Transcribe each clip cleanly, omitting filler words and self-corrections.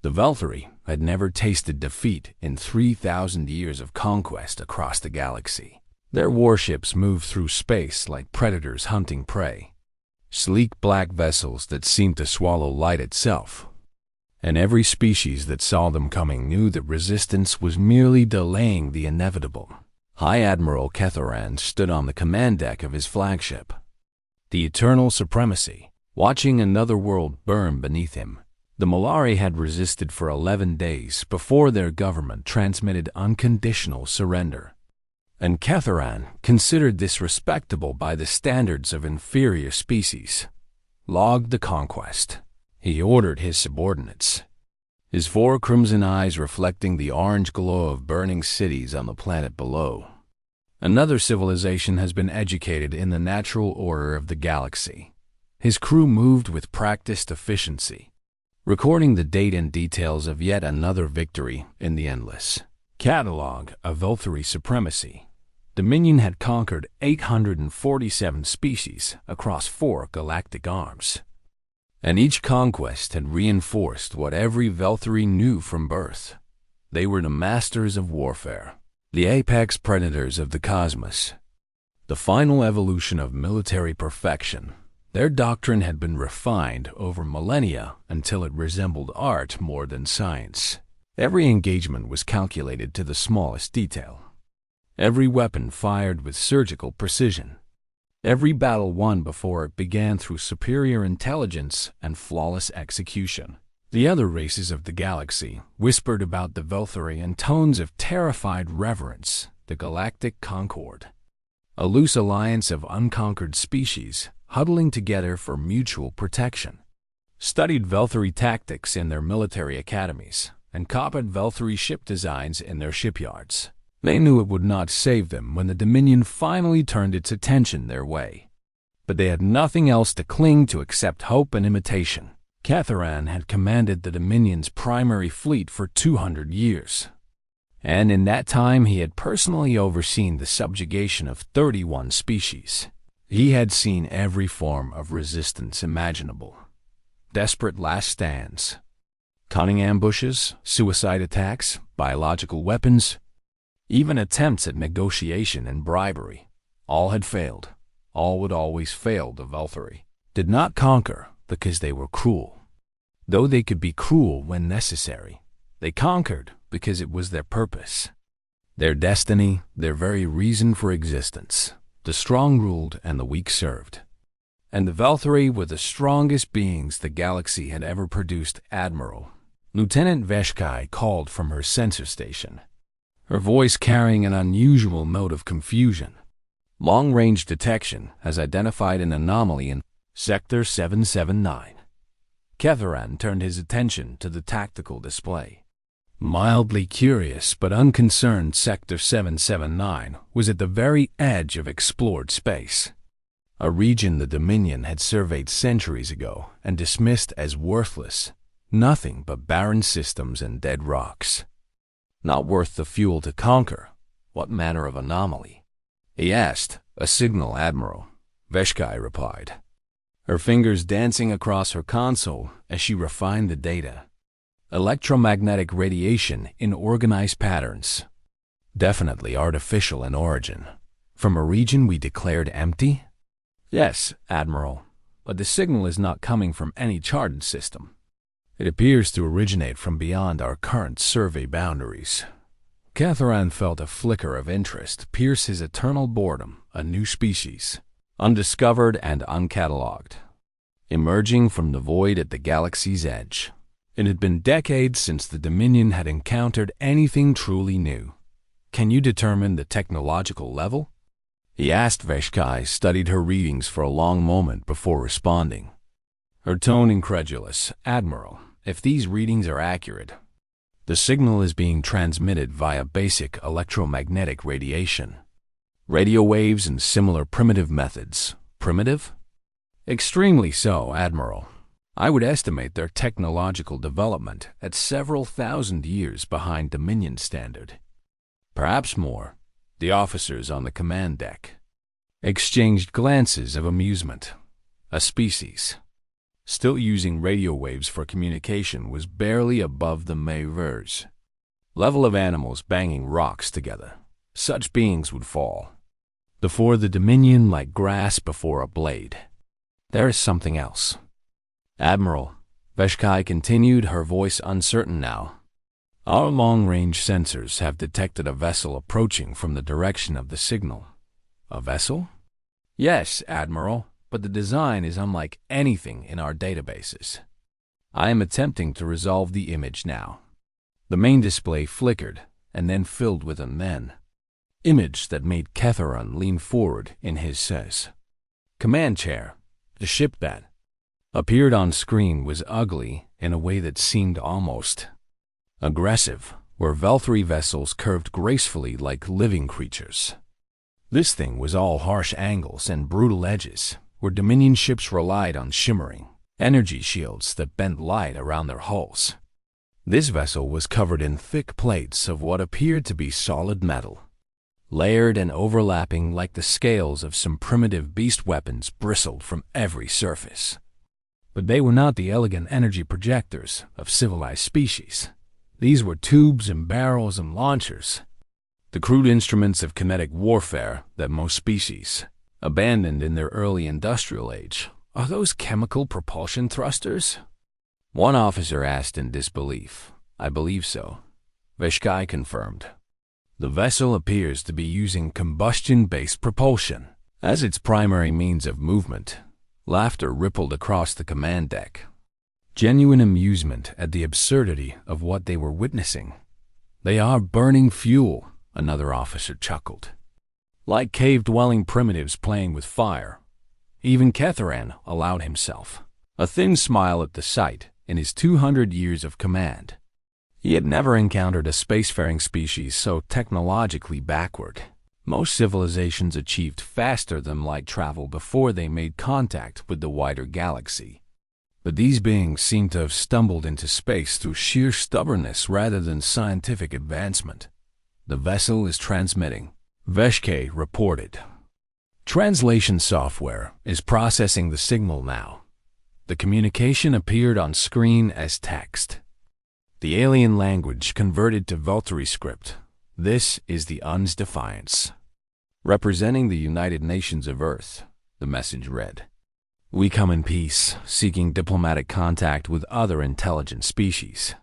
The Valkyrie had never tasted defeat in 3,000 years of conquest across the galaxy. Their warships moved through space like predators hunting prey, sleek black vessels that seemed to swallow light itself. And every species that saw them coming knew that resistance was merely delaying the inevitable. High Admiral Kethoran stood on the command deck of his flagship, the Eternal Supremacy, watching another world burn beneath him. The Molari had resisted for 11 days before their government transmitted unconditional surrender. And Kethoran considered this respectable by the standards of inferior species. Logged the conquest. He ordered his subordinates, his 4 crimson eyes reflecting the orange glow of burning cities on the planet below. Another civilization has been educated in the natural order of the galaxy. His crew moved with practiced efficiency, recording the date and details of yet another victory in the endless catalog of Valkyrie supremacy. Dominion had conquered 847 species across 4 galactic arms. And each conquest had reinforced what every Valkyrie knew from birth. They were the masters of warfare, the apex predators of the cosmos, the final evolution of military perfection. Their doctrine had been refined over millennia until it resembled art more than science. Every engagement was calculated to the smallest detail. Every weapon fired with surgical precision. Every battle won before it began through superior intelligence and flawless execution. The other races of the galaxy whispered about the Valkyrie in tones of terrified reverence, the Galactic Concord, a loose alliance of unconquered species huddling together for mutual protection. Studied Valkyrie tactics in their military academies and copied Valkyrie ship designs in their shipyards. They knew it would not save them when the Dominion finally turned its attention their way. But they had nothing else to cling to except hope and imitation. Kethoran had commanded the Dominion's primary fleet for 200 years. And in that time he had personally overseen the subjugation of 31 species. He had seen every form of resistance imaginable. Desperate last stands, cunning ambushes, suicide attacks, biological weapons, even attempts at negotiation and bribery. All had failed. All would always fail. The Valkyrie did not conquer because they were cruel. Though they could be cruel when necessary, they conquered because it was their purpose, their destiny, their very reason for existence. The strong ruled and the weak served. And the Valkyrie were the strongest beings the galaxy had ever produced. Admiral Lieutenant Veshkai called from her sensor station, her voice carrying an unusual note of confusion. Long-range detection has identified an anomaly in Sector 779. Kethoran turned his attention to the tactical display. Mildly curious but unconcerned, Sector 779 was at the very edge of explored space, a region the Dominion had surveyed centuries ago and dismissed as worthless, nothing but barren systems and dead rocks. Not worth the fuel to conquer. What manner of anomaly? He asked. A signal, Admiral, Veshkai replied, her fingers dancing across her console as she refined the data. Electromagnetic radiation in organized patterns. Definitely artificial in origin. From a region we declared empty? Yes, Admiral, but the signal is not coming from any charted system. It appears to originate from beyond our current survey boundaries. Kethoran felt a flicker of interest pierce his eternal boredom. A new species, undiscovered and uncatalogued, emerging from the void at the galaxy's edge. It had been decades since the Dominion had encountered anything truly new. Can you determine the technological level? He asked. Veshkai studied her readings for a long moment before responding, her tone incredulous. Admiral, if these readings are accurate, the signal is being transmitted via basic electromagnetic radiation. Radio waves and similar primitive methods. Primitive? Extremely so, Admiral. I would estimate their technological development at several thousand years behind Dominion standard. Perhaps more. The officers on the command deck exchanged glances of amusement. A species. still using radio waves for communication, was barely above the Mayver's level of animals banging rocks together. Such beings would fall before the Dominion like grass before a blade. There is something else. Admiral, Veshkai continued, her voice uncertain now. Our long-range sensors have detected a vessel approaching from the direction of the signal. A vessel? Yes, Admiral, but the design is unlike anything in our databases. I am attempting to resolve the image now. The main display flickered and then filled with an image that made Ketharan lean forward in his command chair. The ship that appeared on screen was ugly in a way that seemed almost aggressive, where Velthri vessels curved gracefully like living creatures. This thing was all harsh angles and brutal edges, where Dominion ships relied on shimmering energy shields that bent light around their hulls. This vessel was covered in thick plates of what appeared to be solid metal, layered and overlapping like the scales of some primitive beast weapons bristled from every surface. But they were not the elegant energy projectors of civilized species. These were tubes and barrels and launchers, the crude instruments of kinetic warfare that most species abandoned in their early industrial age. Are those chemical propulsion thrusters? One officer asked in disbelief. I believe so, Veshkai confirmed. The vessel appears to be using combustion-based propulsion as its primary means of movement. Laughter rippled across the command deck. Genuine amusement at the absurdity of what they were witnessing. They are burning fuel, another officer chuckled. Like cave-dwelling primitives playing with fire. Even Ketharan allowed himself a thin smile at the sight in his 200 years of command. He had never encountered a spacefaring species so technologically backward. Most civilizations achieved faster than light travel before they made contact with the wider galaxy. But these beings seem to have stumbled into space through sheer stubbornness rather than scientific advancement. The vessel is transmitting, Veshkai reported. Translation software is processing the signal now. The communication appeared on screen as text. The alien language converted to Velthri script. This is the UN's defiance. Representing the United Nations of Earth, the message read. We come in peace, seeking diplomatic contact with other intelligent species.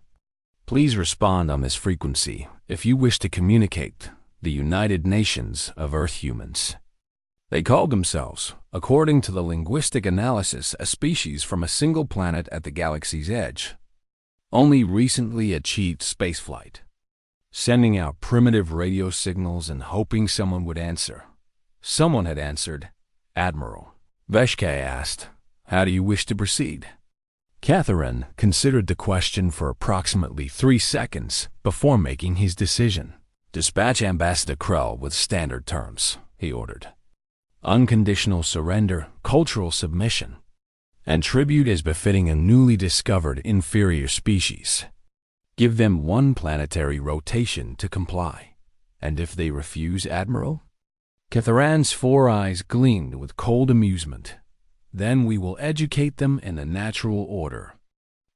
Please respond on this frequency if you wish to communicate the United Nations of Earth humans. They called themselves, according to the linguistic analysis, a species from a single planet at the galaxy's edge. Only recently achieved spaceflight. Sending out primitive radio signals and hoping someone would answer. Someone had answered. Admiral. Veshkai asked, how do you wish to proceed? Ketharan considered the question for approximately 3 seconds before making his decision. Dispatch Ambassador Krell with standard terms, he ordered. Unconditional surrender, cultural submission, and tribute as befitting a newly discovered inferior species. Give them 1 planetary rotation to comply. And if they refuse, Admiral? Ketharan's 4 eyes gleamed with cold amusement. Then we will educate them in the natural order,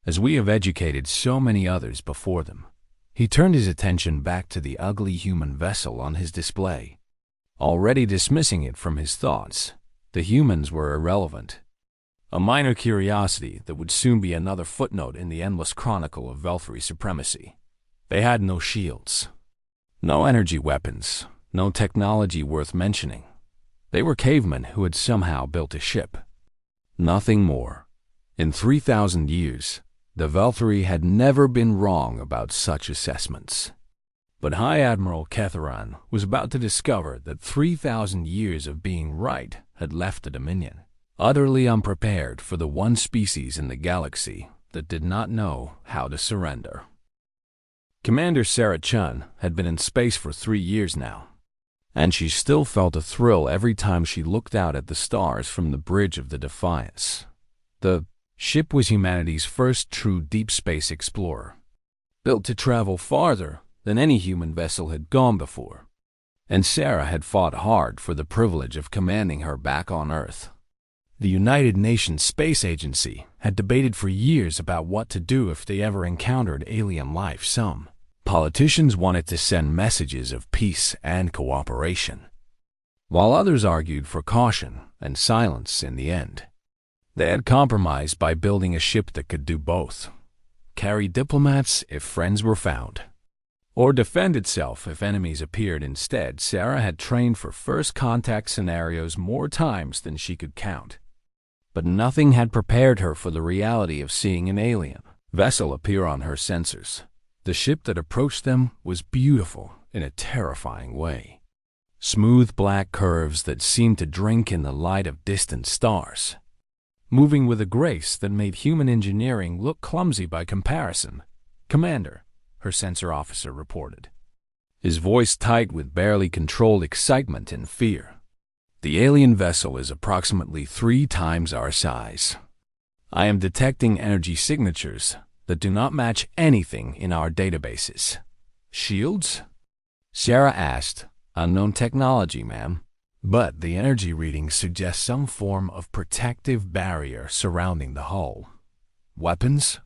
as we have educated so many others before them. He turned his attention back to the ugly human vessel on his display. Already dismissing it from his thoughts, the humans were irrelevant. A minor curiosity that would soon be another footnote in the endless chronicle of Velthri supremacy. They had no shields, no energy weapons, no technology worth mentioning. They were cavemen who had somehow built a ship. Nothing more. In 3,000 years, the Velthri had never been wrong about such assessments. But High Admiral Ketharan was about to discover that 3,000 years of being right had left the Dominion, utterly unprepared for the one species in the galaxy that did not know how to surrender. Commander Sarah Chun had been in space for 3 years now, and she still felt a thrill every time she looked out at the stars from the bridge of the Defiance. The ship was humanity's first true deep space explorer, built to travel farther than any human vessel had gone before, and Sarah had fought hard for the privilege of commanding her back on Earth. The United Nations Space Agency had debated for years about what to do if they ever encountered alien life. Some politicians wanted to send messages of peace and cooperation, while others argued for caution and silence in the end. They had compromised by building a ship that could do both: carry diplomats if friends were found, or defend itself if enemies appeared. Instead, Sarah had trained for first contact scenarios more times than she could count. But nothing had prepared her for the reality of seeing an alien vessel appear on her sensors. The ship that approached them was beautiful in a terrifying way. Smooth black curves that seemed to drink in the light of distant stars, moving with a grace that made human engineering look clumsy by comparison. "Commander," her sensor officer reported, his voice tight with barely controlled excitement and fear. "The alien vessel is approximately 3 times our size. I am detecting energy signatures that do not match anything in our databases." "Shields?" Sarah asked. "Unknown technology, ma'am. But the energy readings suggest some form of protective barrier surrounding the hull." "Weapons?"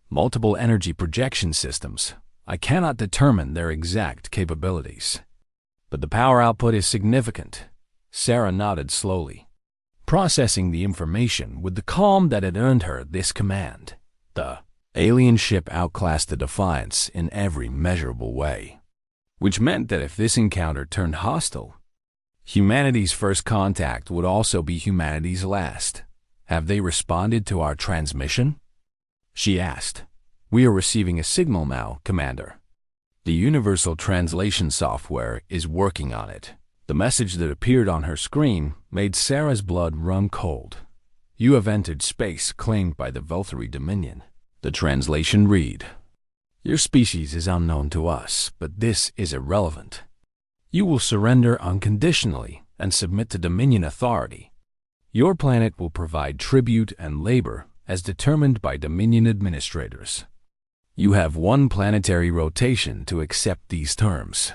"Multiple energy projection systems. I cannot determine their exact capabilities, but the power output is significant." Sarah nodded slowly, processing the information with the calm that had earned her this command. The alien ship outclassed the Defiance in every measurable way, which meant that if this encounter turned hostile, humanity's first contact would also be humanity's last. "Have they responded to our transmission?" she asked. "We are receiving a signal now, Commander. The universal translation software is working on it." The message that appeared on her screen made Sarah's blood run cold. "You have entered space claimed by the Velthary Dominion." The translation read, "Your species is unknown to us, but this is irrelevant. You will surrender unconditionally and submit to Dominion authority. Your planet will provide tribute and labor as determined by Dominion administrators. You have 1 planetary rotation to accept these terms.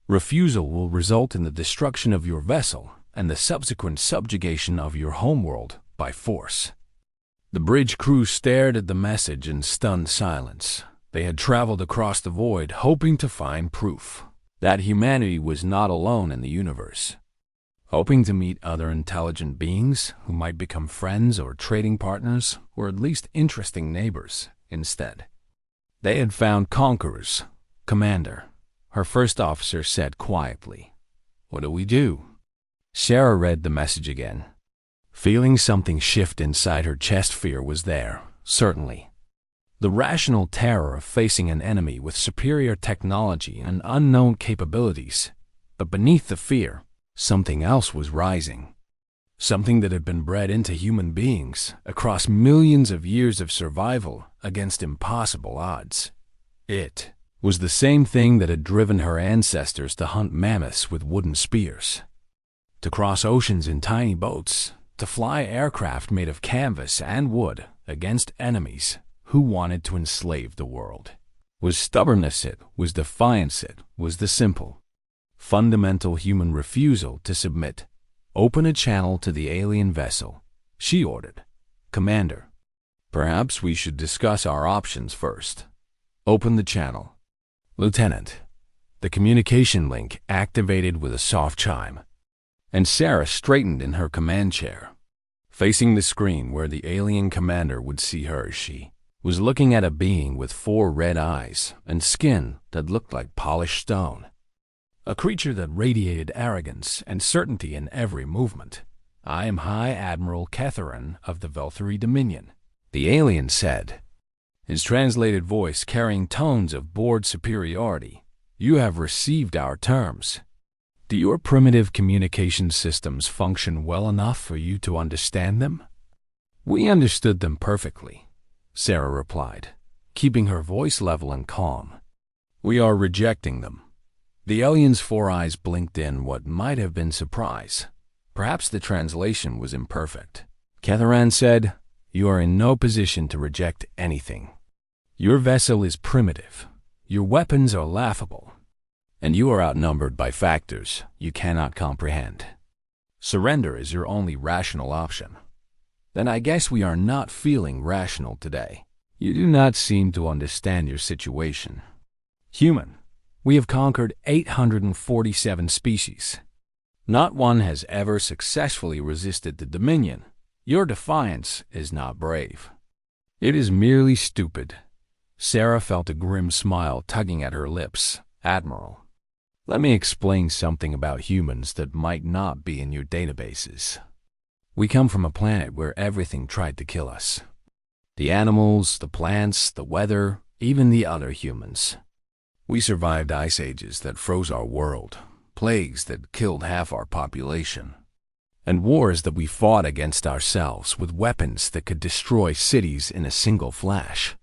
Refusal will result in the destruction of your vessel and the subsequent subjugation of your homeworld by force." The bridge crew stared at the message in stunned silence. They had traveled across the void hoping to find proof that humanity was not alone in the universe, hoping to meet other intelligent beings who might become friends or trading partners or at least interesting neighbors. Instead, they had found conquerors. "Commander," her first officer said quietly, "what do we do?" Sarah read the message again, feeling something shift inside her chest. Fear was there, certainly. The rational terror of facing an enemy with superior technology and unknown capabilities. But beneath the fear, something else was rising. Something that had been bred into human beings across millions of years of survival against impossible odds. It was the same thing that had driven her ancestors to hunt mammoths with wooden spears, to cross oceans in tiny boats, to fly aircraft made of canvas and wood against enemies who wanted to enslave the world. Was stubbornness it? Was defiance it? Was the simple, fundamental human refusal to submit? "Open a channel to the alien vessel," she ordered. "Commander, perhaps we should discuss our options first." "Open the channel." "Lieutenant." The communication link activated with a soft chime, and Sarah straightened in her command chair, facing the screen where the alien commander would see her. She was looking at a being with 4 red eyes and skin that looked like polished stone, a creature that radiated arrogance and certainty in every movement. "I am High Admiral Ketharan of the Velthary Dominion," the alien said, his translated voice carrying tones of bored superiority. "You have received our terms. Do your primitive communication systems function well enough for you to understand them?" "We understood them perfectly," Sarah replied, keeping her voice level and calm. "We are rejecting them." The alien's 4 eyes blinked in what might have been surprise. Perhaps the translation was imperfect. Ketharan said, "You are in no position to reject anything. Your vessel is primitive, your weapons are laughable, and you are outnumbered by factors you cannot comprehend. Surrender is your only rational option." Then I guess we are not feeling rational today. You do not seem to understand your situation. Human, we have conquered 847 species. Not one has ever successfully resisted the dominion. Your defiance is not brave. It is merely stupid. Sarah felt a grim smile tugging at her lips. Admiral, let me explain something about humans that might not be in your databases. We come from a planet where everything tried to kill us. The animals, the plants, the weather, even the other humans. We survived ice ages that froze our world, plagues that killed half our population, and wars that we fought against ourselves with weapons that could destroy cities in a single flash.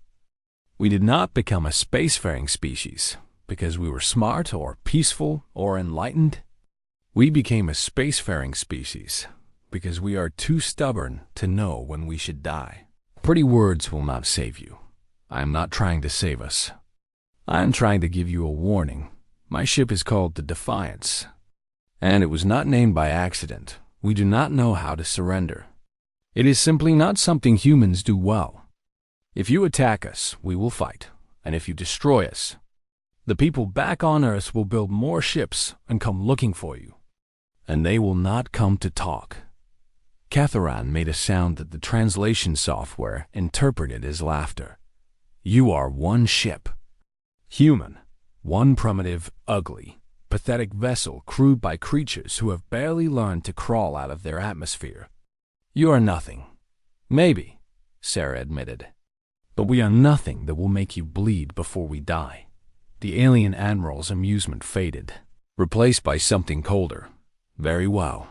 We did not become a spacefaring species because we were smart or peaceful or enlightened. We became a spacefaring species because we are too stubborn to know when we should die. Pretty words will not save you. I am not trying to save us. I am trying to give you a warning. My ship is called the Defiance, and it was not named by accident. We do not know how to surrender. It is simply not something humans do well. If you attack us, we will fight, and if you destroy us, the people back on Earth will build more ships and come looking for you, and they will not come to talk. Catharan made a sound that the translation software interpreted as laughter. You are one ship. Human, one primitive, ugly, pathetic vessel crewed by creatures who have barely learned to crawl out of their atmosphere. You are nothing. Maybe, Sarah admitted. But we are nothing that will make you bleed before we die. The alien admiral's amusement faded, replaced by something colder. Very well.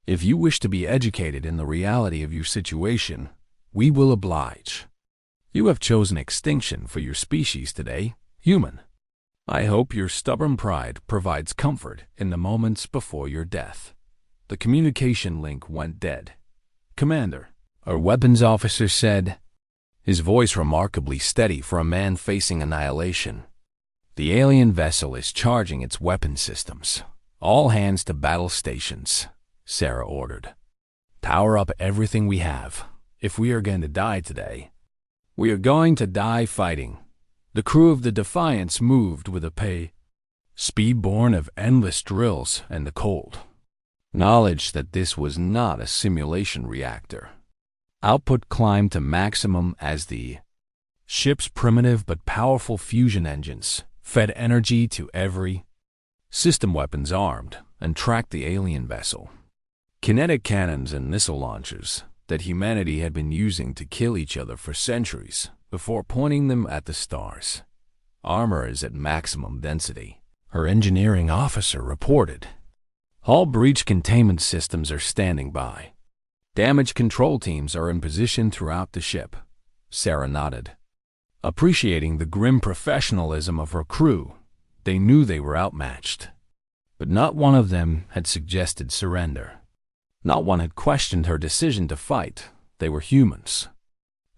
If you wish to be educated in the reality of your situation, we will oblige. You have chosen extinction for your species today, human. I hope your stubborn pride provides comfort in the moments before your death. The communication link went dead. Commander, our weapons officer said, his voice remarkably steady for a man facing annihilation. The alien vessel is charging its weapon systems. All hands to battle stations, Sarah ordered. Power up everything we have. If we are going to die today, we are going to die fighting. The crew of the Defiance moved with a speed born of endless drills and the cold knowledge that this was not a simulation reactor. Output climbed to maximum as the ship's primitive but powerful fusion engines fed energy to every system, weapons armed and tracked the alien vessel. Kinetic cannons and missile launchers that humanity had been using to kill each other for centuries before pointing them at the stars. Armor is at maximum density, her engineering officer reported. Hull breach containment systems are standing by. Damage control teams are in position throughout the ship. Sarah nodded. Appreciating the grim professionalism of her crew, they knew they were outmatched. But not one of them had suggested surrender. Not one had questioned her decision to fight. They were humans.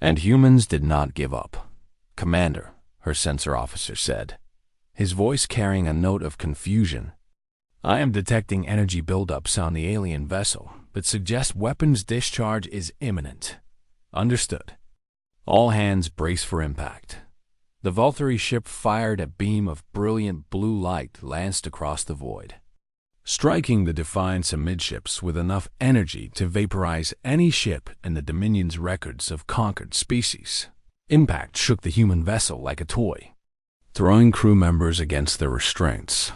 And humans did not give up. Commander, her sensor officer said, his voice carrying a note of confusion. I am detecting energy buildups on the alien vessel, but suggest weapons discharge is imminent. Understood. All hands brace for impact. The Valkyrie ship fired a beam of brilliant blue light lanced across the void, striking the Defiance amidships with enough energy to vaporize any ship in the Dominion's records of conquered species. Impact shook the human vessel like a toy, throwing crew members against their restraints,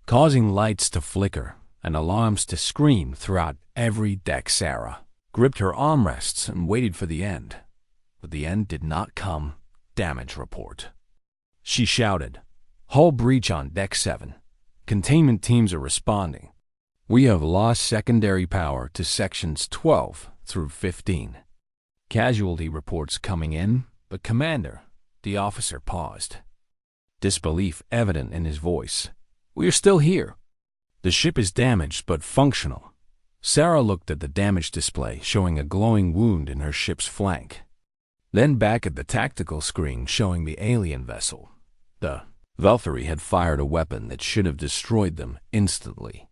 causing lights to flicker and alarms to scream throughout every deck. Sarah gripped her armrests and waited for the end. But the end did not come. Damage report. She shouted, Hull breach on Deck 7. Containment teams are responding. We have lost secondary power to sections 12 through 15. Casualty reports coming in, but Commander, the officer paused, disbelief evident in his voice. We are still here. The ship is damaged but functional. Sarah looked at the damage display showing a glowing wound in her ship's flank. Then back at the tactical screen showing the alien vessel. The Valkyrie had fired a weapon that should have destroyed them instantly.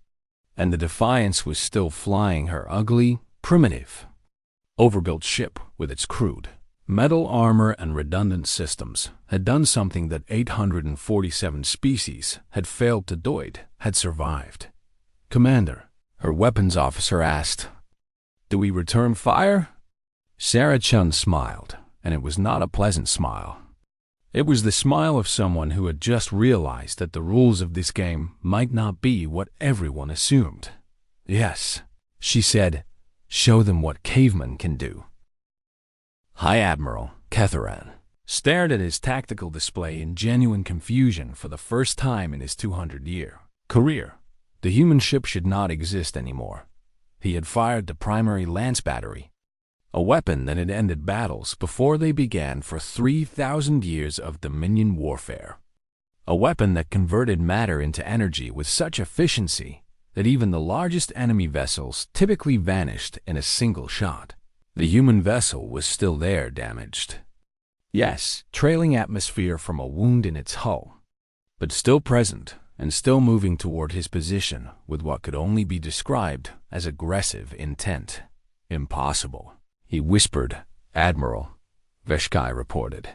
And the Defiance was still flying her ugly, primitive, overbuilt ship with its crude metal armor and redundant systems had done something that 847 species had failed to do. It had survived. "Commander," her weapons officer asked, "do we return fire?" Sarah Chun smiled, and it was not a pleasant smile. It was the smile of someone who had just realized that the rules of this game might not be what everyone assumed. "Yes," she said, "show them what cavemen can do." High Admiral Ketharan stared at his tactical display in genuine confusion for the first time in his 200-year career. The human ship should not exist anymore. He had fired the primary lance battery, a weapon that had ended battles before they began for 3,000 years of Dominion warfare. A weapon that converted matter into energy with such efficiency that even the largest enemy vessels typically vanished in a single shot. The human vessel was still there, damaged. Yes, trailing atmosphere from a wound in its hull, but still present and still moving toward his position with what could only be described as aggressive intent. "Impossible," he whispered. "Admiral," Veshkai reported,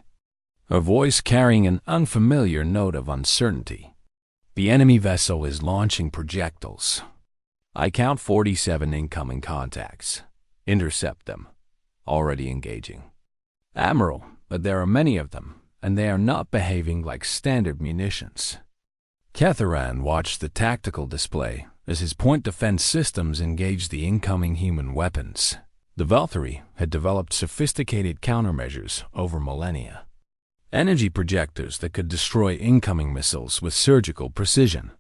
her voice carrying an unfamiliar note of uncertainty. "The enemy vessel is launching projectiles. I count 47 incoming contacts. Intercept them. Already engaging." "Admiral, but there are many of them, and they are not behaving like standard munitions." Ketharan watched the tactical display as his point defense systems engaged the incoming human weapons. The Valkyrie had developed sophisticated countermeasures over millennia. Energy projectors that could destroy incoming missiles with surgical precision.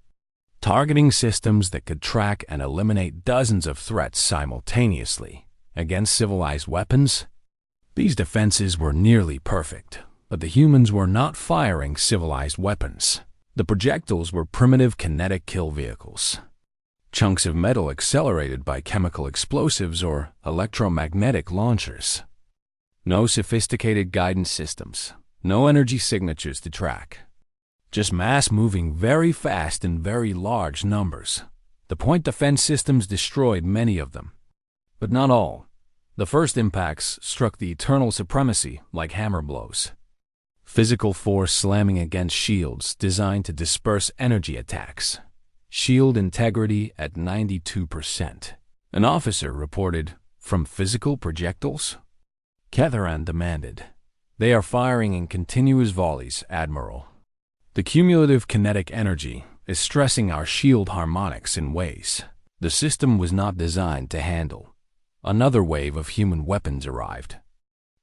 Targeting systems that could track and eliminate dozens of threats simultaneously. Against civilized weapons, these defenses were nearly perfect, but the humans were not firing civilized weapons. The projectiles were primitive kinetic kill vehicles. Chunks of metal accelerated by chemical explosives or electromagnetic launchers. No sophisticated guidance systems, no energy signatures to track. Just mass moving very fast in very large numbers. The point defense systems destroyed many of them, but not all. The first impacts struck the eternal supremacy like hammer blows. Physical force slamming against shields designed to disperse energy attacks. Shield integrity at 92%. An officer reported, "From physical projectiles?" Ketharan demanded, "They are firing in continuous volleys, Admiral. The cumulative kinetic energy is stressing our shield harmonics in ways the system was not designed to handle." Another wave of human weapons arrived.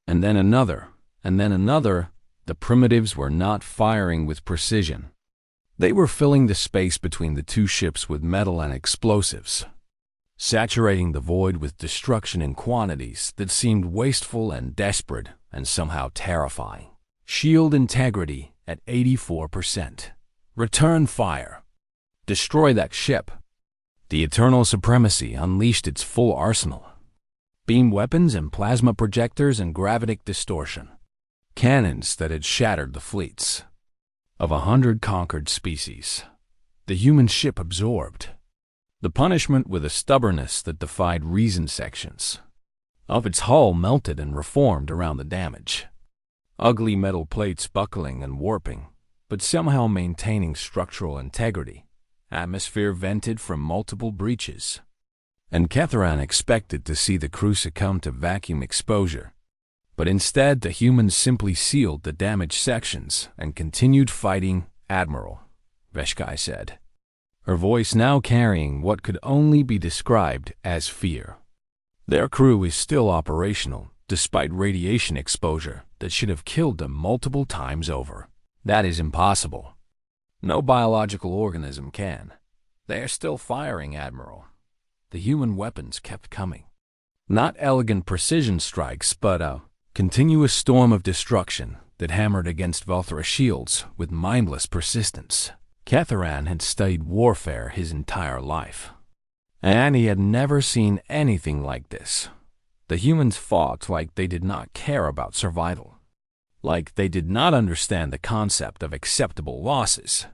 And then another, and then another. The primitives were not firing with precision. They were filling the space between the two ships with metal and explosives, saturating the void with destruction in quantities that seemed wasteful and desperate and somehow terrifying. Shield integrity at 84%. Return fire. Destroy that ship. The eternal supremacy unleashed its full arsenal. Beam weapons and plasma projectors and gravitic distortion. Cannons that had shattered the fleets of 100 conquered species. The human ship absorbed the punishment with a stubbornness that defied reason. Sections of its hull melted and reformed around the damage. Ugly metal plates buckling and warping, but somehow maintaining structural integrity. Atmosphere vented from multiple breaches. And Ketharan expected to see the crew succumb to vacuum exposure. But instead, the humans simply sealed the damaged sections and continued fighting. "Admiral," Veshkai said, her voice now carrying what could only be described as fear. "Their crew is still operational, despite radiation exposure that should have killed them multiple times over. That is impossible. No biological organism can. They are still firing, Admiral." The human weapons kept coming. Not elegant precision strikes, but a continuous storm of destruction that hammered against Valthra shields with mindless persistence. Ketharan had studied warfare his entire life, and he had never seen anything like this. The humans fought like they did not care about survival, like they did not understand the concept of acceptable losses,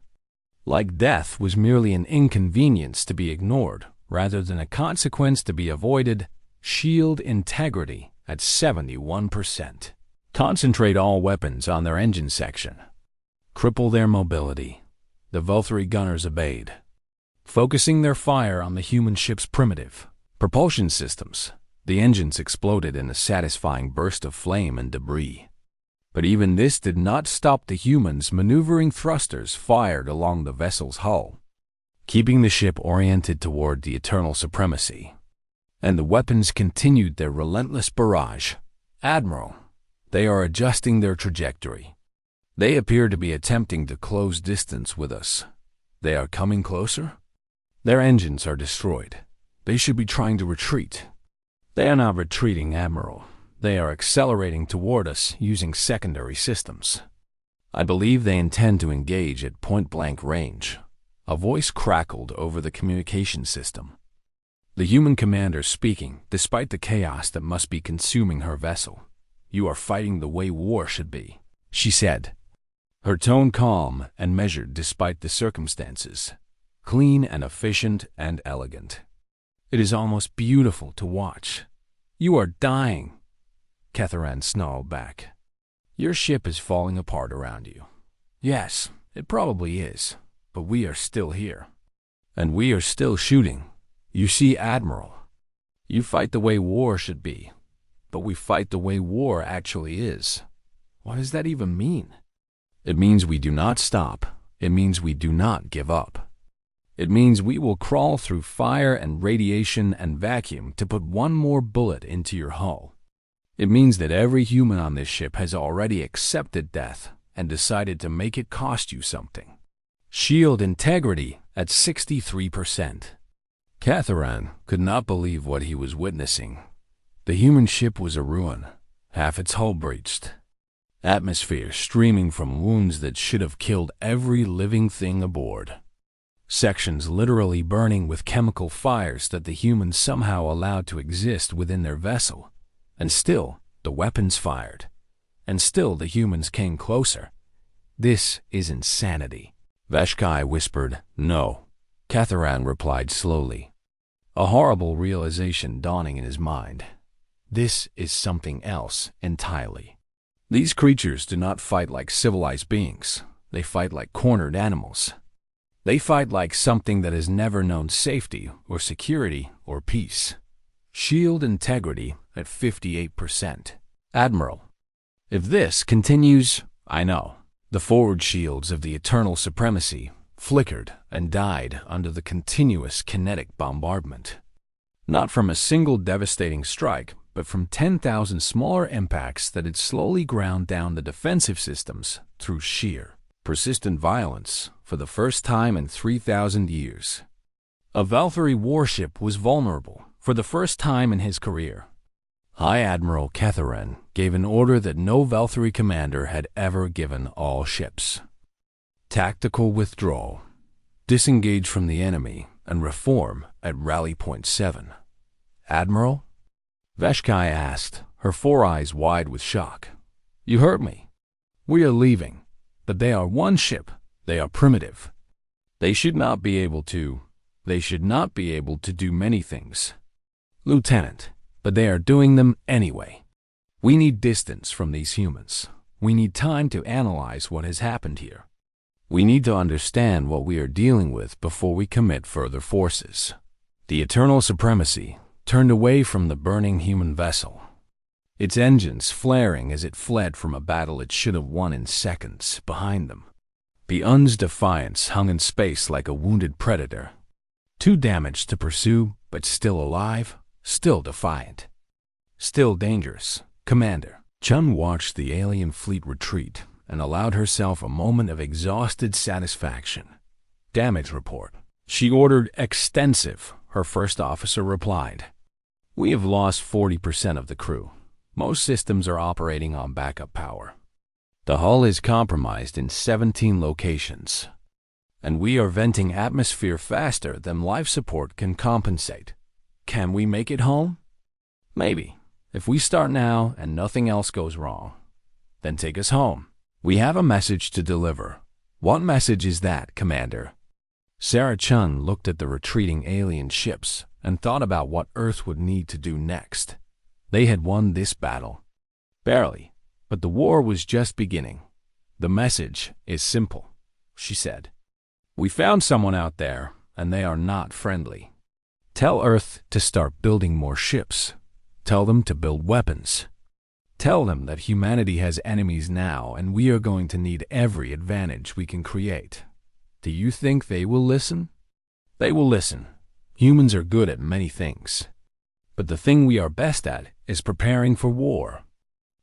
like death was merely an inconvenience to be ignored rather than a consequence to be avoided. Shield integrity at 71%. Concentrate all weapons on their engine section. Cripple their mobility. The Valkyrie gunners obeyed, focusing their fire on the human ship's primitive propulsion systems. The engines exploded in a satisfying burst of flame and debris. But even this did not stop the humans maneuvering thrusters fired along the vessel's hull, keeping the ship oriented toward the eternal supremacy. And the weapons continued their relentless barrage. Admiral, they are adjusting their trajectory. They appear to be attempting to close distance with us. They are coming closer? Their engines are destroyed. They should be trying to retreat. They are not retreating, Admiral. They are accelerating toward us using secondary systems. I believe they intend to engage at point-blank range. A voice crackled over the communication system. The human commander speaking, despite the chaos that must be consuming her vessel. You are fighting the way war should be, she said. Her tone calm and measured despite the circumstances. Clean and efficient and elegant. It is almost beautiful to watch. You are dying, Catharan snarled back. Your ship is falling apart around you. Yes, it probably is, but we are still here. And we are still shooting. You see, Admiral, you fight the way war should be, but we fight the way war actually is. What does that even mean? It means we do not stop. It means we do not give up. It means we will crawl through fire and radiation and vacuum to put one more bullet into your hull. It means that every human on this ship has already accepted death and decided to make it cost you something. Shield integrity at 63%. Catharan could not believe what he was witnessing. The human ship was a ruin, half its hull breached. Atmosphere streaming from wounds that should have killed every living thing aboard. Sections literally burning with chemical fires that the humans somehow allowed to exist within their vessel. And still, the weapons fired. And still the humans came closer. This is insanity. Vashkai whispered, "No." Catharan replied slowly, a horrible realization dawning in his mind. This is something else entirely. These creatures do not fight like civilized beings. They fight like cornered animals. They fight like something that has never known safety or security or peace. Shield integrity at 58%. Admiral, if this continues, I know. The forward shields of the eternal supremacy flickered and died under the continuous kinetic bombardment. Not from a single devastating strike, but from 10,000 smaller impacts that had slowly ground down the defensive systems through sheer, persistent violence for the first time in 3,000 years. A Valkyrie warship was vulnerable for the first time in his career. High Admiral Catharan gave an order that no Valkyrie commander had ever given all ships. Tactical withdrawal, disengage from the enemy, and reform at Rally Point 7. Admiral? Vashkai asked, her four eyes wide with shock. You heard me. We are leaving, but they are one ship. They are primitive. They should not be able to do many things, Lieutenant, but they are doing them anyway. We need distance from these humans. We need time to analyze what has happened here. We need to understand what we are dealing with before we commit further forces. The eternal supremacy turned away from the burning human vessel, its engines flaring as it fled from a battle it should have won in seconds behind them. The Un's defiance hung in space like a wounded predator, too damaged to pursue, but still alive, still defiant, still dangerous. Commander Chun watched the alien fleet retreat and allowed herself a moment of exhausted satisfaction. Damage report. She ordered extensive, her first officer replied. We have lost 40% of the crew. Most systems are operating on backup power. The hull is compromised in 17 locations, and we are venting atmosphere faster than life support can compensate. Can we make it home? Maybe. If we start now and nothing else goes wrong, then take us home. We have a message to deliver. What message is that, Commander? Sarah Chun looked at the retreating alien ships and thought about what Earth would need to do next. They had won this battle. Barely, but the war was just beginning. The message is simple, she said. We found someone out there, and they are not friendly. Tell Earth to start building more ships. Tell them to build weapons. Tell them that humanity has enemies now, and we are going to need every advantage we can create. Do you think they will listen? They will listen. Humans are good at many things. But the thing we are best at is preparing for war.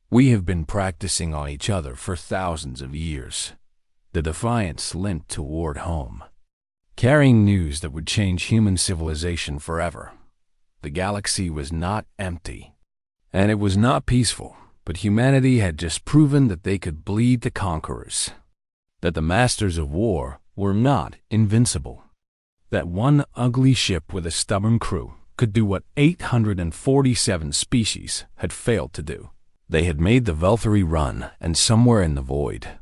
We have been practicing on each other for thousands of years. The Defiance limped toward home, carrying news that would change human civilization forever. The galaxy was not empty, and it was not peaceful, but humanity had just proven that they could bleed the conquerors, that the masters of war were not invincible, that one ugly ship with a stubborn crew could do what 847 species had failed to do. They had made the Valkyrie run, and somewhere in the void,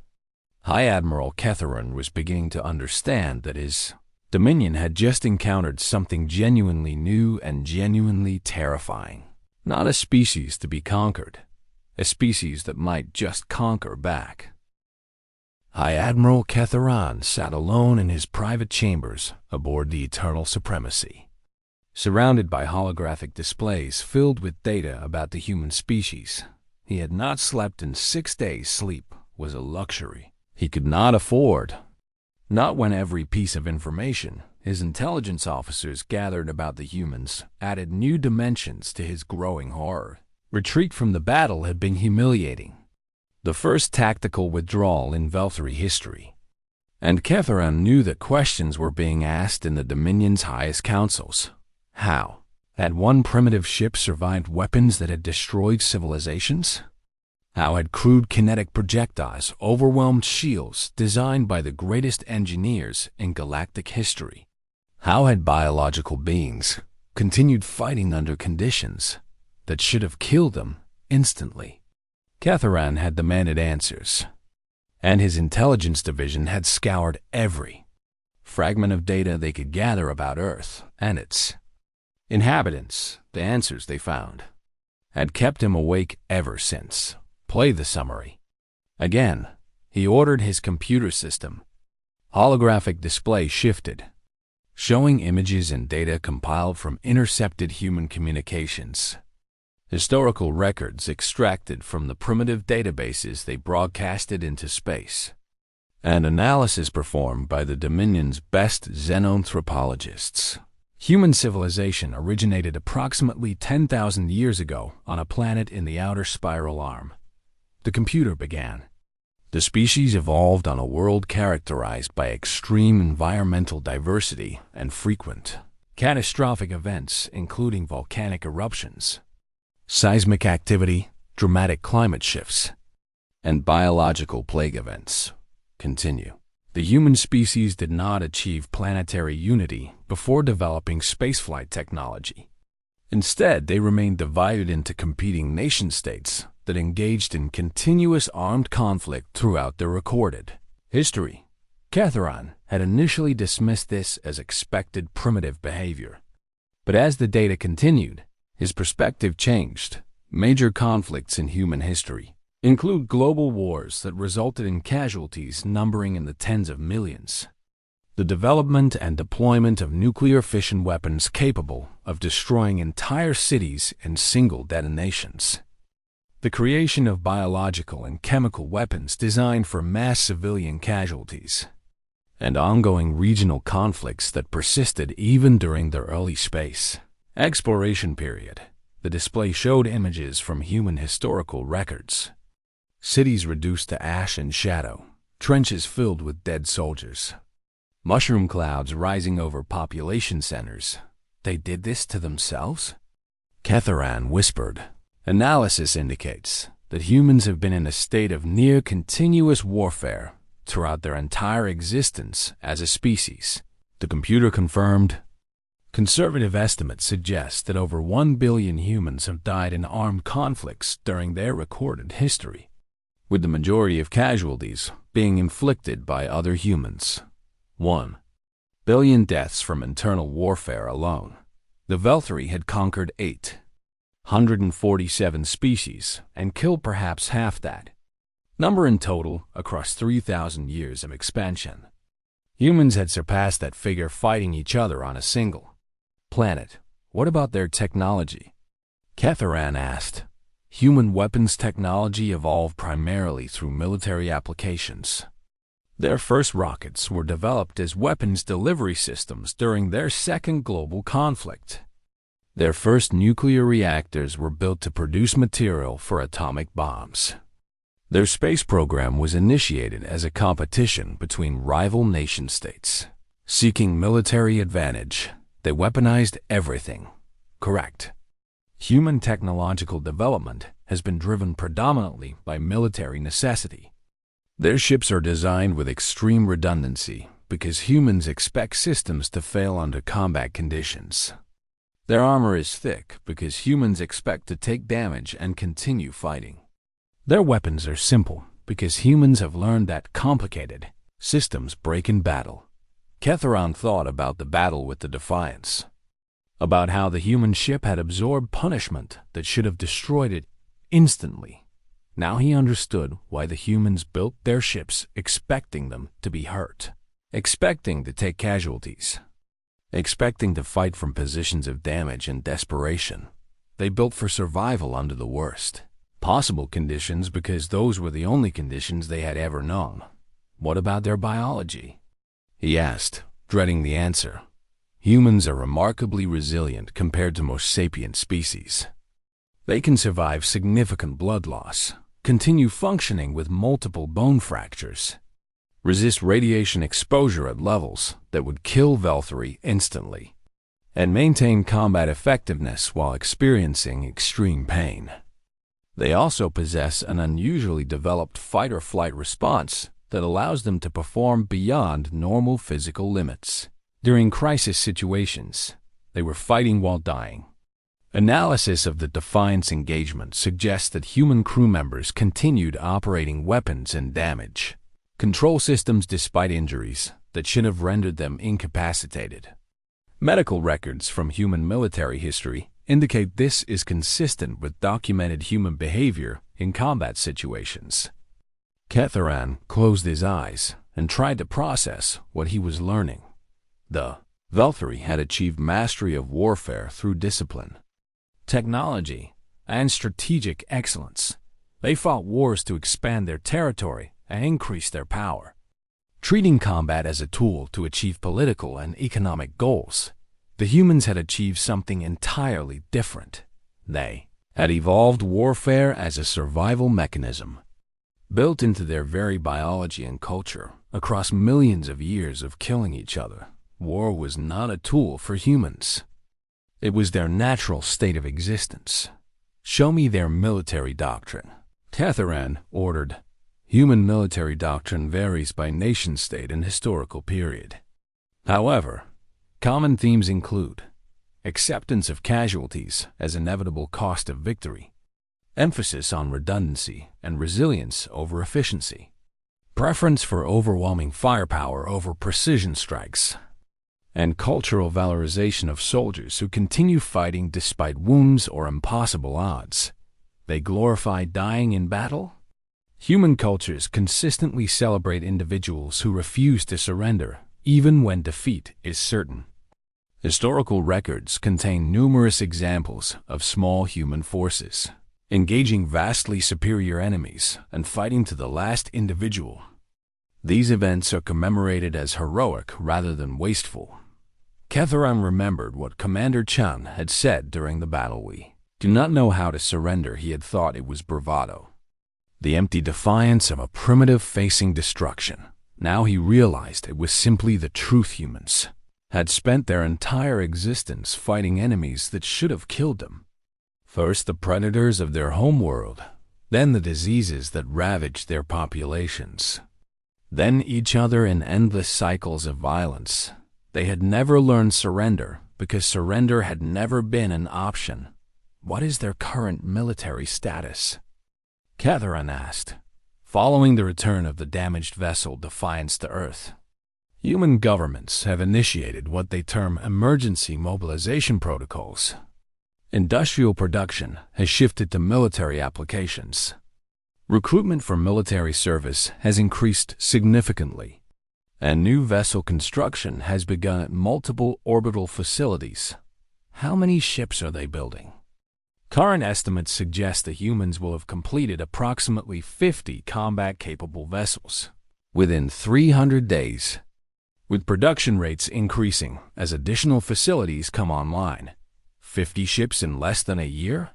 High Admiral Ketharan was beginning to understand that his Dominion had just encountered something genuinely new and genuinely terrifying. Not a species to be conquered, a species that might just conquer back. High Admiral Ketharan sat alone in his private chambers aboard the Eternal Supremacy, surrounded by holographic displays filled with data about the human species. He had not slept in 6 days. Sleep was a luxury he could not afford. Not when every piece of information his intelligence officers gathered about the humans added new dimensions to his growing horror. Retreat from the battle had been humiliating, the first tactical withdrawal in Valkyrie history. And Ketharan knew that questions were being asked in the Dominion's highest councils. How had one primitive ship survived weapons that had destroyed civilizations? How had crude kinetic projectiles overwhelmed shields designed by the greatest engineers in galactic history? How had biological beings continued fighting under conditions that should have killed them instantly? Ketharan had demanded answers, and his intelligence division had scoured every fragment of data they could gather about Earth and its inhabitants. The answers they found had kept him awake ever since. Play the summary. Again, he ordered his computer system. Holographic display shifted, showing images and data compiled from intercepted human communications. Historical records extracted from the primitive databases they broadcasted into space, and analysis performed by the Dominion's best xenanthropologists. Human civilization originated approximately 10,000 years ago on a planet in the outer spiral arm. The computer began. The species evolved on a world characterized by extreme environmental diversity and frequent catastrophic events, including volcanic eruptions, seismic activity, dramatic climate shifts, and biological plague events. Continue. The human species did not achieve planetary unity before developing spaceflight technology. Instead, they remained divided into competing nation-states that engaged in continuous armed conflict throughout their recorded history. Ketharan had initially dismissed this as expected primitive behavior, but as the data continued, his perspective changed. Major conflicts in human history include global wars that resulted in casualties numbering in the tens of millions, the development and deployment of nuclear fission weapons capable of destroying entire cities in single detonations, the creation of biological and chemical weapons designed for mass civilian casualties, and ongoing regional conflicts that persisted even during the early space exploration period. The display showed images from human historical records. Cities reduced to ash and shadow, trenches filled with dead soldiers, mushroom clouds rising over population centers. They did this to themselves? Ketharan whispered. Analysis indicates that humans have been in a state of near-continuous warfare throughout their entire existence as a species. The computer confirmed. Conservative estimates suggest that over 1 billion humans have died in armed conflicts during their recorded history, with the majority of casualties being inflicted by other humans. 1 billion deaths from internal warfare alone. The Valkyrie had conquered 8 147 species, and killed perhaps half that number in total across 3,000 years of expansion. Humans had surpassed that figure fighting each other on a single planet. What about their technology? Ketharan asked. Human weapons technology evolved primarily through military applications. Their first rockets were developed as weapons delivery systems during their second global conflict. Their first nuclear reactors were built to produce material for atomic bombs. Their space program was initiated as a competition between rival nation-states. Seeking military advantage, they weaponized everything. Correct. Human technological development has been driven predominantly by military necessity. Their ships are designed with extreme redundancy because humans expect systems to fail under combat conditions. Their armor is thick because humans expect to take damage and continue fighting. Their weapons are simple because humans have learned that complicated systems break in battle. Ketharan thought about the battle with the Defiance, about how the human ship had absorbed punishment that should have destroyed it instantly. Now he understood why the humans built their ships expecting them to be hurt, expecting to take casualties, expecting to fight from positions of damage and desperation. They built for survival under the worst possible conditions because those were the only conditions they had ever known. What about their biology? He asked, dreading the answer. Humans are remarkably resilient compared to most sapient species. They can survive significant blood loss, continue functioning with multiple bone fractures, resist radiation exposure at levels that would kill Velthary instantly, and maintain combat effectiveness while experiencing extreme pain. They also possess an unusually developed fight-or-flight response that allows them to perform beyond normal physical limits. During crisis situations, they were fighting while dying. Analysis of the Defiance engagement suggests that human crew members continued operating weapons and damage control systems despite injuries that should have rendered them incapacitated. Medical records from human military history indicate this is consistent with documented human behavior in combat situations. Ketharan closed his eyes and tried to process what he was learning. The Velthary had achieved mastery of warfare through discipline, technology, and strategic excellence. They fought wars to expand their territory and increase their power, treating combat as a tool to achieve political and economic goals. The humans had achieved something entirely different. They had evolved warfare as a survival mechanism, built into their very biology and culture. Across millions of years of killing each other, war was not a tool for humans. It was their natural state of existence. Show me their military doctrine. Ketharan ordered. Human military doctrine varies by nation-state and historical period. However, common themes include acceptance of casualties as inevitable cost of victory, emphasis on redundancy and resilience over efficiency, preference for overwhelming firepower over precision strikes, and cultural valorization of soldiers who continue fighting despite wounds or impossible odds. They glorify dying in battle. Human cultures consistently celebrate individuals who refuse to surrender, even when defeat is certain. Historical records contain numerous examples of small human forces engaging vastly superior enemies and fighting to the last individual. These events are commemorated as heroic rather than wasteful. Ketharan remembered what Commander Chan had said during the battle. We do not know how to surrender. He had thought it was bravado, the empty defiance of a primitive facing destruction. Now he realized it was simply the truth. Humans had spent their entire existence fighting enemies that should have killed them. First the predators of their homeworld, then the diseases that ravaged their populations, then each other in endless cycles of violence. They had never learned surrender because surrender had never been an option. What is their current military status? Ketharan asked, following the return of the damaged vessel Defiance to Earth. Human governments have initiated what they term emergency mobilization protocols. Industrial production has shifted to military applications. Recruitment for military service has increased significantly, and new vessel construction has begun at multiple orbital facilities. How many ships are they building? Current estimates suggest that humans will have completed approximately 50 combat-capable vessels within 300 days, with production rates increasing as additional facilities come online. 50 ships in less than a year?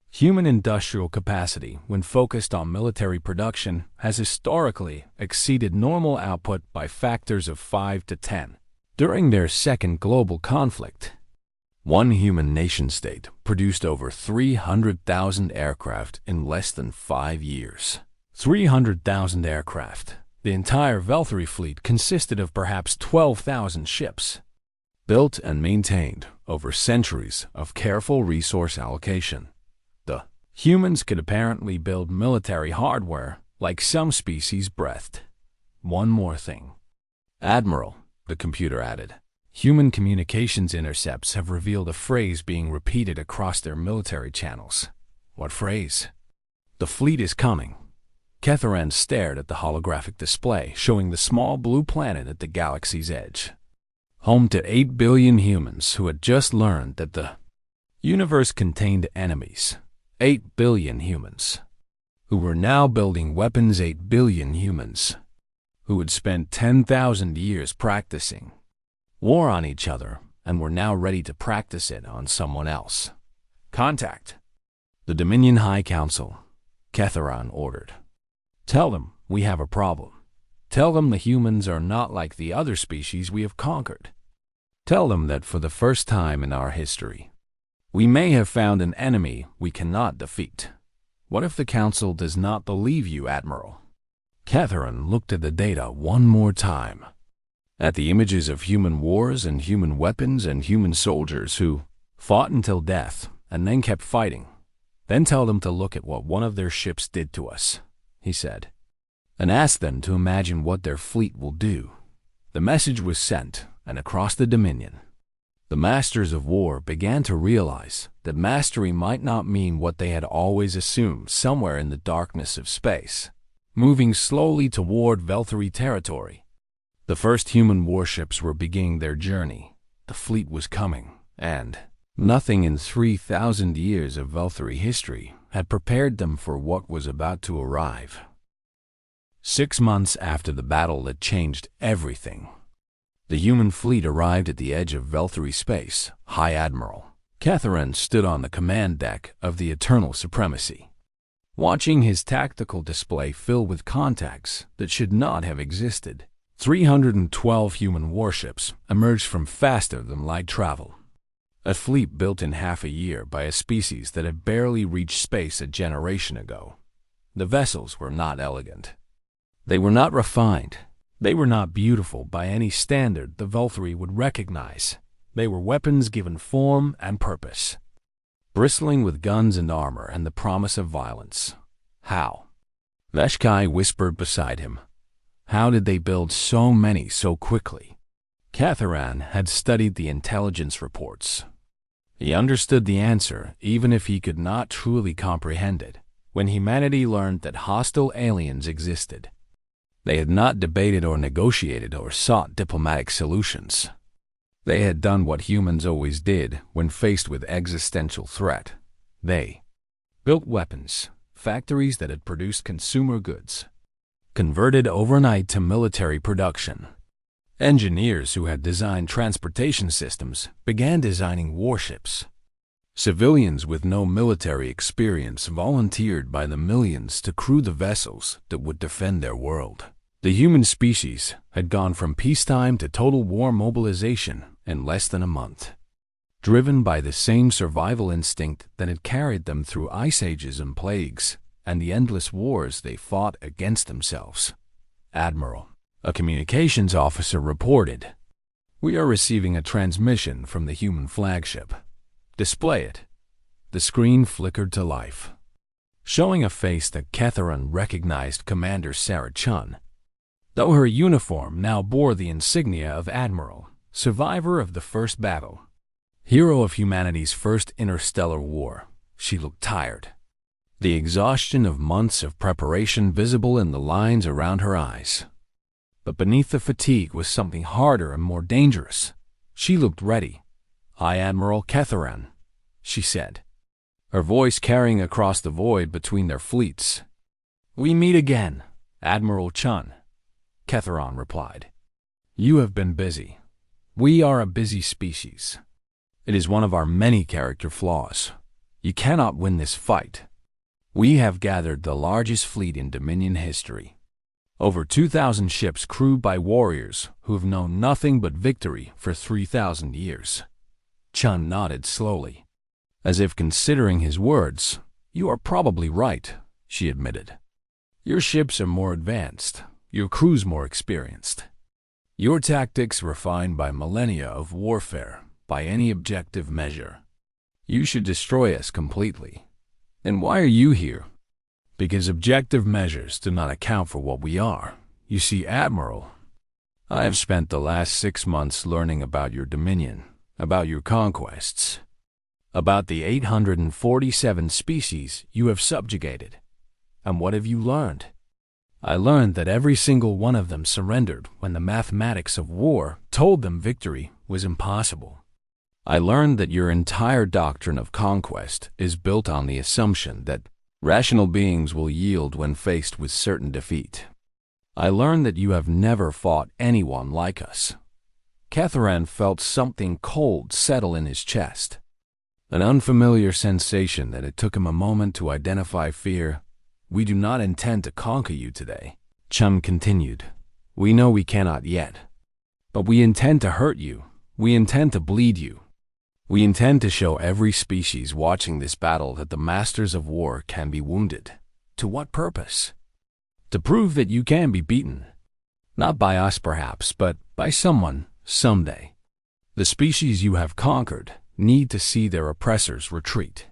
Human industrial capacity, when focused on military production, has historically exceeded normal output by factors of 5 to 10. During their second global conflict, one human nation-state produced over 300,000 aircraft in less than 5 years. 300,000 aircraft. The entire Valkyrie fleet consisted of perhaps 12,000 ships, built and maintained over centuries of careful resource allocation. The humans could apparently build military hardware like some species breathed. One more thing. Admiral, the computer added. Human communications intercepts have revealed a phrase being repeated across their military channels. What phrase? The fleet is coming. Ketharan stared at the holographic display showing the small blue planet at the galaxy's edge, home to 8 billion humans who had just learned that the universe contained enemies. 8 billion humans, who were now building weapons. 8 billion humans, who had spent 10,000 years practicing war on each other and were now ready to practice it on someone else. Contact the Dominion High Council, Ketharan ordered. Tell them we have a problem. Tell them the humans are not like the other species we have conquered. Tell them that for the first time in our history, we may have found an enemy we cannot defeat. What if the Council does not believe you, Admiral? Ketharan looked at the data one more time, at the images of human wars and human weapons and human soldiers who fought until death and then kept fighting. Then tell them to look at what one of their ships did to us, he said, and ask them to imagine what their fleet will do. The message was sent, and across the Dominion, the masters of war began to realize that mastery might not mean what they had always assumed somewhere in the darkness of space, moving slowly toward Valkyrie territory. The first human warships were beginning their journey. The fleet was coming, and nothing in 3,000 years of Valkyrie history had prepared them for what was about to arrive. 6 months after the battle that changed everything, the human fleet arrived at the edge of Valkyrie space. High Admiral Ketharan stood on the command deck of the Eternal Supremacy, watching his tactical display fill with contacts that should not have existed. 312 human warships emerged from faster-than-light travel, a fleet built in half a year by a species that had barely reached space a generation ago. The vessels were not elegant. They were not refined. They were not beautiful by any standard the Valkyrie would recognize. They were weapons given form and purpose, bristling with guns and armor and the promise of violence. How? Veshkai whispered beside him. How did they build so many so quickly? Ketharan had studied the intelligence reports. He understood the answer, even if he could not truly comprehend it. When humanity learned that hostile aliens existed, they had not debated or negotiated or sought diplomatic solutions. They had done what humans always did when faced with existential threat. They built weapons, factories that had produced consumer goods, converted overnight to military production. Engineers who had designed transportation systems began designing warships. Civilians with no military experience volunteered by the millions to crew the vessels that would defend their world. The human species had gone from peacetime to total war mobilization in less than a month, driven by the same survival instinct that had carried them through ice ages and plagues and the endless wars they fought against themselves. Admiral, a communications officer reported, "We are receiving a transmission from the human flagship. Display it." The screen flickered to life, showing a face that Ketharan recognized, Commander Sarah Chun, though her uniform now bore the insignia of Admiral, survivor of the first battle. Hero of humanity's first interstellar war, she looked tired, the exhaustion of months of preparation visible in the lines around her eyes. But beneath the fatigue was something harder and more dangerous. She looked ready. "I, Admiral Ketharan," she said, her voice carrying across the void between their fleets. "We meet again, Admiral Chun," Ketharan replied. "You have been busy. We are a busy species. It is one of our many character flaws. You cannot win this fight. We have gathered the largest fleet in Dominion history. Over 2,000 ships crewed by warriors who have known nothing but victory for 3,000 years. Chun nodded slowly, as if considering his words. "You are probably right," she admitted. "Your ships are more advanced, your crews more experienced. Your tactics refined by millennia of warfare by any objective measure. You should destroy us completely. And why are you here? Because objective measures do not account for what we are. You see, Admiral, I have spent the last 6 months learning about your dominion, about your conquests, about the 847 species you have subjugated. And what have you learned? I learned that every single one of them surrendered when the mathematics of war told them victory was impossible. I learned that your entire doctrine of conquest is built on the assumption that rational beings will yield when faced with certain defeat. I learned that you have never fought anyone like us." Ketharan felt something cold settle in his chest, an unfamiliar sensation that it took him a moment to identify fear. "We do not intend to conquer you today," Chun continued. "We know we cannot yet. But we intend to hurt you. We intend to bleed you. We intend to show every species watching this battle that the masters of war can be wounded. To what purpose? To prove that you can be beaten. Not by us perhaps, but by someone, someday. The species you have conquered need to see their oppressors retreat.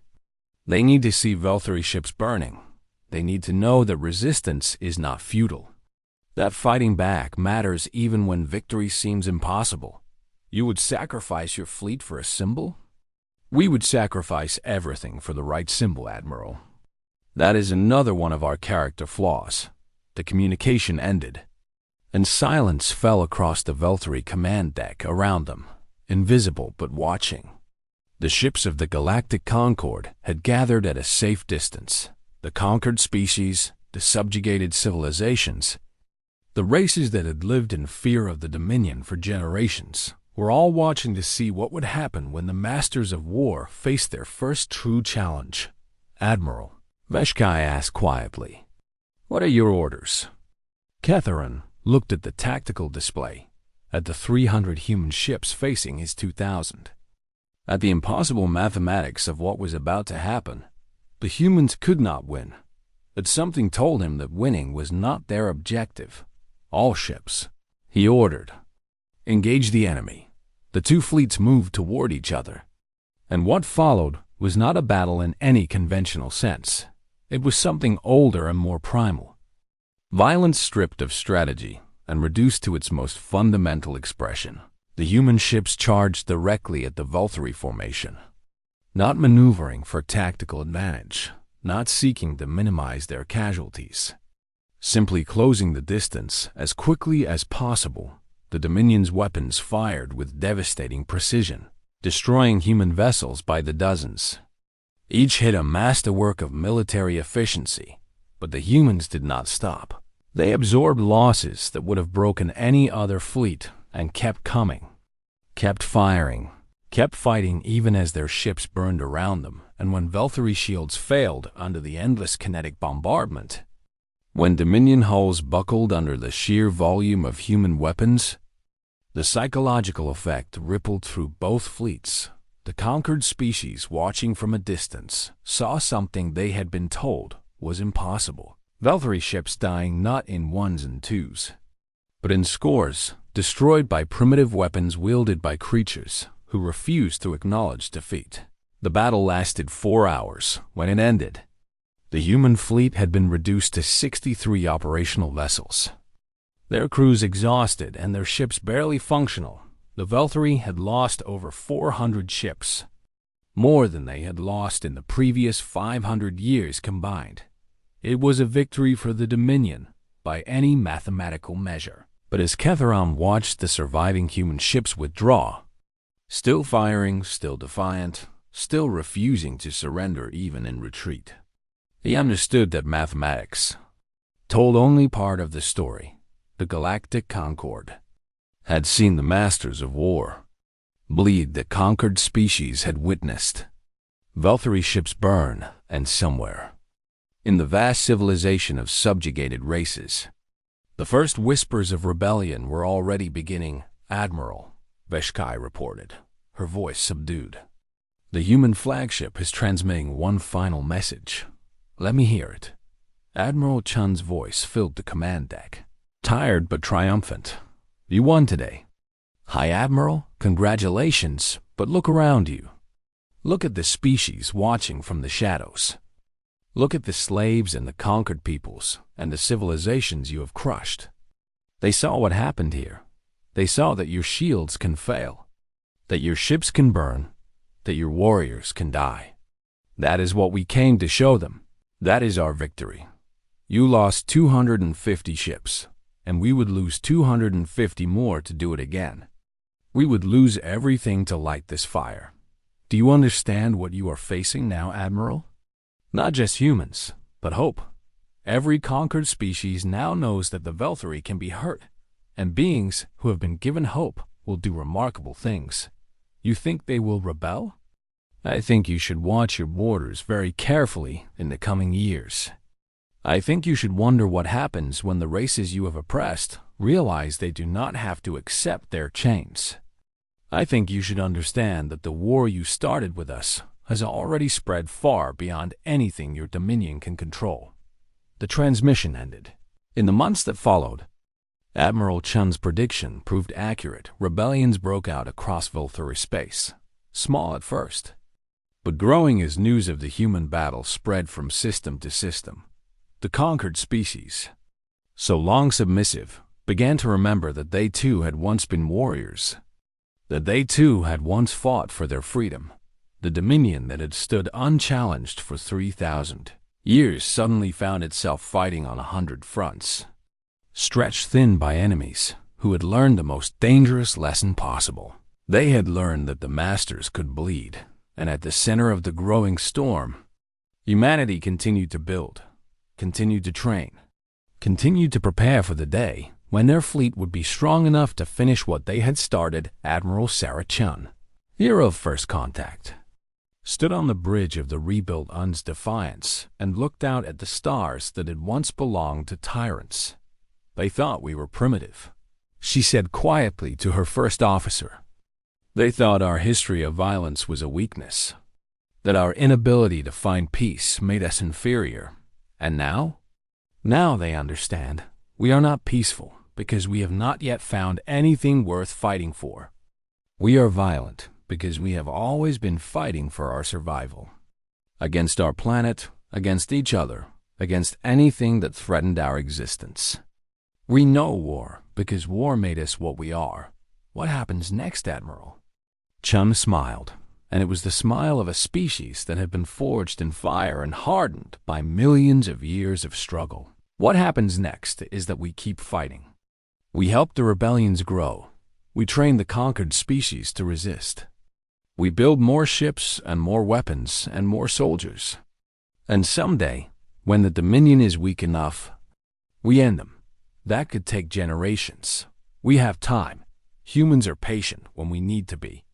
They need to see Valkyrie ships burning. They need to know that resistance is not futile. That fighting back matters even when victory seems impossible. You would sacrifice your fleet for a symbol? We would sacrifice everything for the right symbol, Admiral. That is another one of our character flaws." The communication ended, and silence fell across the Valkyrie command deck around them, invisible but watching. The ships of the Galactic Concord had gathered at a safe distance. The conquered species, the subjugated civilizations, the races that had lived in fear of the Dominion for generations, were all watching to see what would happen when the masters of war faced their first true challenge. "Admiral," Veshkai asked quietly, "what are your orders?" Ketharan looked at the tactical display, at the 300 human ships facing his 2,000. At the impossible mathematics of what was about to happen. The humans could not win, but something told him that winning was not their objective. "All ships," he ordered, "engage the enemy." The two fleets moved toward each other, and what followed was not a battle in any conventional sense. It was something older and more primal. Violence stripped of strategy and reduced to its most fundamental expression. The human ships charged directly at the Valkyrie formation, not maneuvering for tactical advantage, not seeking to minimize their casualties, simply closing the distance as quickly as possible. The Dominion's weapons fired with devastating precision, destroying human vessels by the dozens. Each hit a masterwork of military efficiency, but the humans did not stop. They absorbed losses that would have broken any other fleet and kept coming, kept firing, kept fighting even as their ships burned around them, and when Valkyrie shields failed under the endless kinetic bombardment, when Dominion hulls buckled under the sheer volume of human weapons, the psychological effect rippled through both fleets. The conquered species, watching from a distance, saw something they had been told was impossible. Valkyrie ships dying not in ones and twos, but in scores, destroyed by primitive weapons wielded by creatures who refused to acknowledge defeat. The battle lasted 4 hours. When it ended, the human fleet had been reduced to 63 operational vessels, their crews exhausted and their ships barely functional. The Velthari had lost over 400 ships, more than they had lost in the previous 500 years combined. It was a victory for the Dominion by any mathematical measure. But as Ketharam watched the surviving human ships withdraw, still firing, still defiant, still refusing to surrender even in retreat, he understood that mathematics told only part of the story. The Galactic Concord had seen the masters of war bleed the conquered species had witnessed Velthari ships burn, and somewhere in the vast civilization of subjugated races, the first whispers of rebellion were already beginning. "Admiral," Veshkai reported, her voice subdued. "The human flagship is transmitting one final message. Let me hear it." Admiral Chun's voice filled the command deck, tired but triumphant. "You won today." "Hi, Admiral. Congratulations, but look around you. Look at the species watching from the shadows. Look at the slaves and the conquered peoples and the civilizations you have crushed. They saw what happened here. They saw that your shields can fail, that your ships can burn, that your warriors can die. That is what we came to show them. That is our victory. You lost 250 ships, and we would lose 250 more to do it again. We would lose everything to light this fire. Do you understand what you are facing now, Admiral? Not just humans, but hope. Every conquered species now knows that the Velthari can be hurt, and beings who have been given hope will do remarkable things. You think they will rebel? I think you should watch your borders very carefully in the coming years. I think you should wonder what happens when the races you have oppressed realize they do not have to accept their chains. I think you should understand that the war you started with us has already spread far beyond anything your Dominion can control." The transmission ended. In the months that followed, Admiral Chun's prediction proved accurate. Rebellions broke out across Velthari space, small at first, but growing as news of the human battle spread from system to system. The conquered species, so long submissive, began to remember that they too had once been warriors, that they too had once fought for their freedom. The Dominion that had stood unchallenged for 3,000 years suddenly found itself fighting on 100 fronts, stretched thin by enemies who had learned the most dangerous lesson possible. They had learned that the masters could bleed, and at the center of the growing storm, humanity continued to build, continued to train, continued to prepare for the day when their fleet would be strong enough to finish what they had started. Admiral Sarah Chun, hero of First Contact, stood on the bridge of the rebuilt Un's Defiance and looked out at the stars that had once belonged to tyrants. "They thought we were primitive," she said quietly to her first officer. "They thought our history of violence was a weakness, that our inability to find peace made us inferior. And now? Now they understand. We are not peaceful because we have not yet found anything worth fighting for. We are violent because we have always been fighting for our survival. Against our planet, against each other, against anything that threatened our existence. We know war because war made us what we are. What happens next, Admiral?" Chun smiled, and it was the smile of a species that had been forged in fire and hardened by millions of years of struggle. "What happens next is that we keep fighting. We help the rebellions grow. We train the conquered species to resist. We build more ships and more weapons and more soldiers. And someday, when the Dominion is weak enough, we end them. That could take generations. We have time. Humans are patient when we need to be.